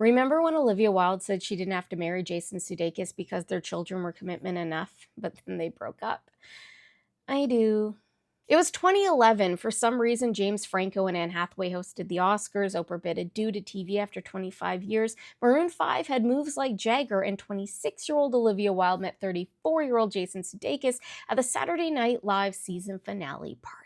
Remember when Olivia Wilde said she didn't have to marry Jason Sudeikis because their children were commitment enough, but then they broke up? I do. It was 2011. For some reason, James Franco and Anne Hathaway hosted the Oscars. Oprah bid adieu to TV after 25 years. Maroon 5 had moves like Jagger, and 26-year-old Olivia Wilde met 34-year-old Jason Sudeikis at the Saturday Night Live season finale party.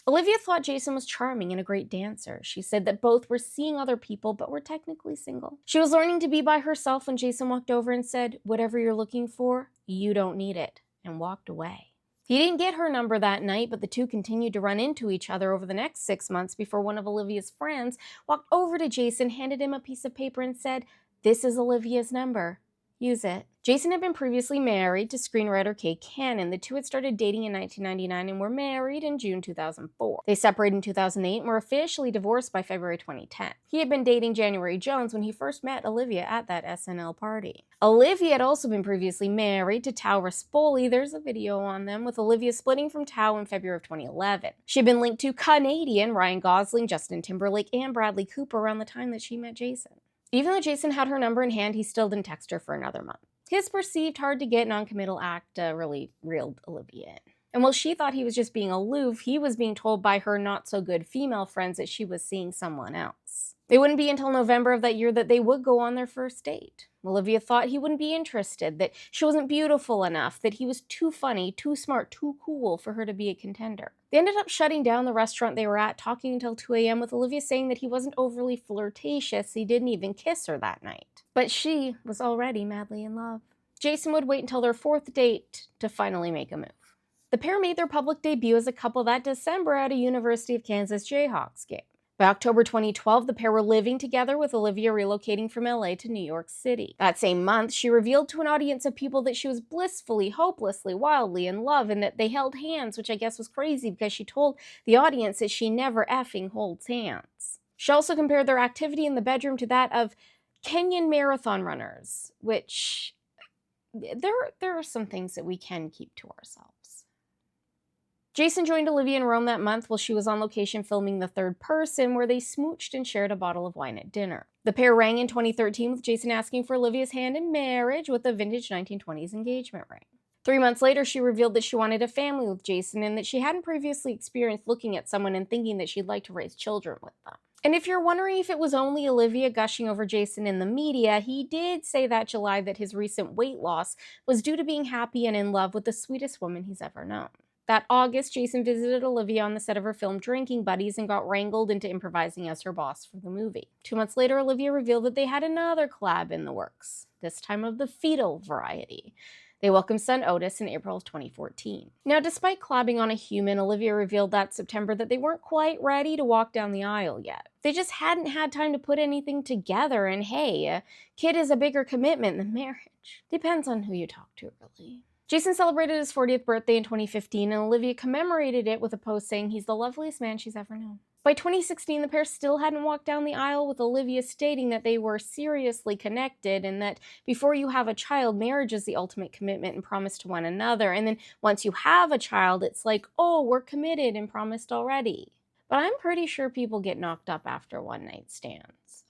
Olivia thought Jason was charming and a great dancer. She said that both were seeing other people but were technically single. She was learning to be by herself when Jason walked over and said, "Whatever you're looking for, you don't need it," and walked away. He didn't get her number that night, but the two continued to run into each other over the next 6 months before one of Olivia's friends walked over to Jason, handed him a piece of paper, and said, "This is Olivia's number. Use it." Jason had been previously married to screenwriter Kay Cannon. The two had started dating in 1999 and were married in June 2004. They separated in 2008 and were officially divorced by February 2010. He had been dating January Jones when he first met Olivia at that SNL party. Olivia had also been previously married to Tao Rispoli. There's a video on them, with Olivia splitting from Tao in February of 2011. She had been linked to Canadian Ryan Gosling, Justin Timberlake, and Bradley Cooper around the time that she met Jason. Even though Jason had her number in hand, he still didn't text her for another month. His perceived hard-to-get non-committal act really reeled Olivia in. And while she thought he was just being aloof, he was being told by her not-so-good female friends that she was seeing someone else. It wouldn't be until November of that year that they would go on their first date. Olivia thought he wouldn't be interested, that she wasn't beautiful enough, that he was too funny, too smart, too cool for her to be a contender. They ended up shutting down the restaurant they were at, talking until 2 a.m., with Olivia saying that he wasn't overly flirtatious. He didn't even kiss her that night. But she was already madly in love. Jason would wait until their fourth date to finally make a move. The pair made their public debut as a couple that December at a University of Kansas Jayhawks game. By October 2012, the pair were living together, with Olivia relocating from LA to New York City. That same month, she revealed to an audience of people that she was blissfully, hopelessly, wildly in love, and that they held hands, which I guess was crazy because she told the audience that she never effing holds hands. She also compared their activity in the bedroom to that of Kenyan marathon runners, which there are some things that we can keep to ourselves. Jason joined Olivia in Rome that month while she was on location filming The Third Person, where they smooched and shared a bottle of wine at dinner. The pair rang in 2013 with Jason asking for Olivia's hand in marriage with a vintage 1920s engagement ring. 3 months later, she revealed that she wanted a family with Jason and that she hadn't previously experienced looking at someone and thinking that she'd like to raise children with them. And if you're wondering if it was only Olivia gushing over Jason in the media, he did say that July that his recent weight loss was due to being happy and in love with the sweetest woman he's ever known. That August, Jason visited Olivia on the set of her film Drinking Buddies and got wrangled into improvising as her boss for the movie. 2 months later, Olivia revealed that they had another collab in the works, this time of the fetal variety. They welcomed son Otis in April of 2014. Now, despite collabing on a human, Olivia revealed that September that they weren't quite ready to walk down the aisle yet. They just hadn't had time to put anything together, and hey, a kid is a bigger commitment than marriage. Depends on who you talk to, really. Jason celebrated his 40th birthday in 2015, and Olivia commemorated it with a post saying he's the loveliest man she's ever known. By 2016, the pair still hadn't walked down the aisle, with Olivia stating that they were seriously connected and that before you have a child, marriage is the ultimate commitment and promise to one another. And then once you have a child, it's like, oh, we're committed and promised already. But I'm pretty sure people get knocked up after one-night stands.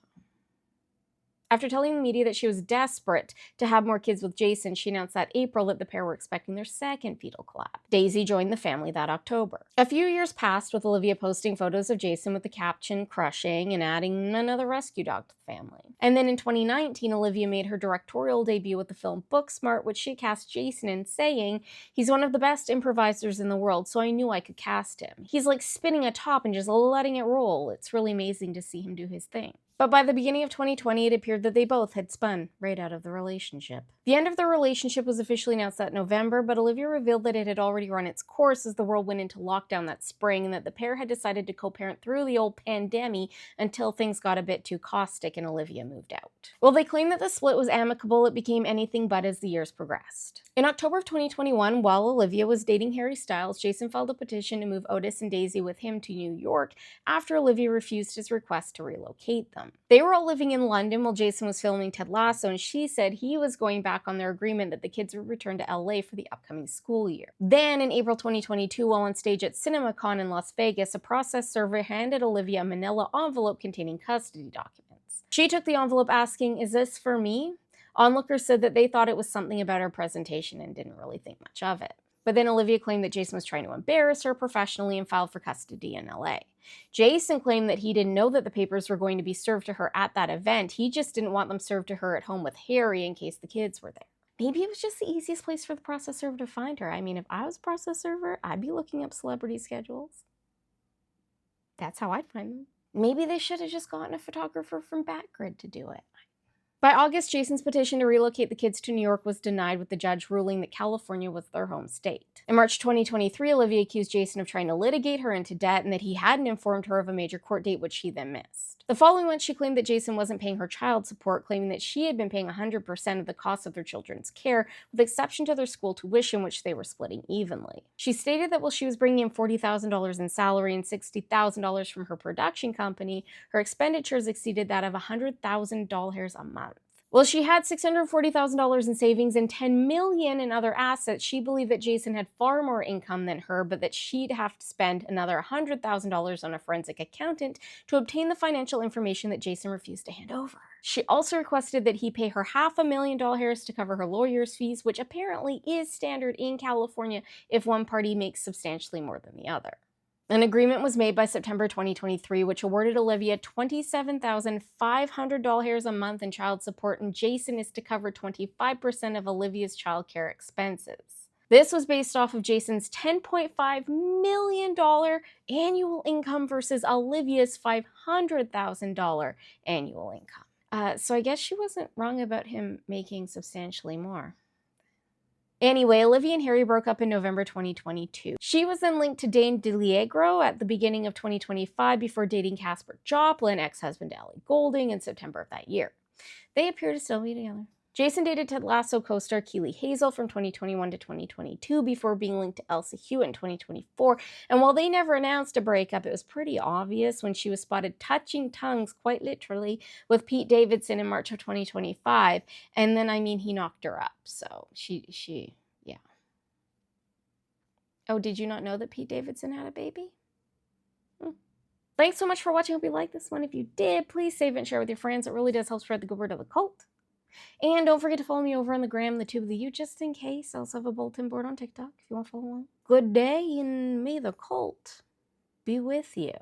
After telling the media that she was desperate to have more kids with Jason, she announced that April that the pair were expecting their second fetal collab. Daisy joined the family that October. A few years passed, with Olivia posting photos of Jason with the caption "crushing" and adding another rescue dog to the family. And then in 2019, Olivia made her directorial debut with the film Booksmart, which she cast Jason in, saying, "He's one of the best improvisers in the world, so I knew I could cast him. He's like spinning a top and just letting it roll. It's really amazing to see him do his thing." But by the beginning of 2020, it appeared that they both had spun right out of the relationship. The end of their relationship was officially announced that November, but Olivia revealed that it had already run its course as the world went into lockdown that spring, and that the pair had decided to co-parent through the old pandemic until things got a bit too caustic and Olivia moved out. While they claimed that the split was amicable, it became anything but as the years progressed. In October of 2021, while Olivia was dating Harry Styles, Jason filed a petition to move Otis and Daisy with him to New York after Olivia refused his request to relocate them. They were all living in London while Jason was filming Ted Lasso, and she said he was going back on their agreement that the kids would return to LA for the upcoming school year. Then, in April 2022, while on stage at CinemaCon in Las Vegas, a process server handed Olivia a manila envelope containing custody documents. She She took the envelope asking, "Is this for me?" Onlookers said that they thought it was something about her presentation and didn't really think much of it. But then Olivia claimed that Jason was trying to embarrass her professionally and filed for custody in LA. Jason claimed that he didn't know that the papers were going to be served to her at that event. He just didn't want them served to her at home with Harry in case the kids were there. Maybe it was just the easiest place for the process server to find her. I mean, if I was a process server, I'd be looking up celebrity schedules. That's how I'd find them. Maybe they should have just gotten a photographer from Backgrid to do it. By August, Jason's petition to relocate the kids to New York was denied, with the judge ruling that California was their home state. In March 2023, Olivia accused Jason of trying to litigate her into debt and that he hadn't informed her of a major court date, which she then missed. The following month, she claimed that Jason wasn't paying her child support, claiming that she had been paying 100% of the cost of their children's care, with exception to their school tuition, which they were splitting evenly. She stated that while she was bringing in $40,000 in salary and $60,000 from her production company, her expenditures exceeded that of $100,000 a month. While she had $640,000 in savings and $10 million in other assets, she believed that Jason had far more income than her, but that she'd have to spend another $100,000 on a forensic accountant to obtain the financial information that Jason refused to hand over. She also requested that he pay her $500,000 to cover her lawyer's fees, which apparently is standard in California if one party makes substantially more than the other. An agreement was made by September 2023, which awarded Olivia $27,500 a month in child support, and Jason is to cover 25% of Olivia's childcare expenses. This was based off of Jason's $10.5 million annual income versus Olivia's $500,000 annual income. So I guess she wasn't wrong about him making substantially more. Anyway, Olivia and Harry broke up in November 2022. She was then linked to Dane DeLiegro at the beginning of 2025 before dating Casper Joplin, ex-husband Ellie Goulding, in September of that year. They appear to still be together. Jason dated Ted Lasso co-star Keely Hazel from 2021 to 2022 before being linked to Elsa Hewitt in 2024, and while they never announced a breakup, it was pretty obvious when she was spotted touching tongues, quite literally, with Pete Davidson in March of 2025, and then, he knocked her up, so yeah. Oh, did you not know that Pete Davidson had a baby? Thanks so much for watching. I hope you liked this one. If you did, please save it and share it with your friends. It really does help spread the good word of the cult. And don't forget to follow me over on the gram, the tube, the you, just in case. I also have a bulletin board on TikTok if you want to follow along. Good day, and may the cult be with you.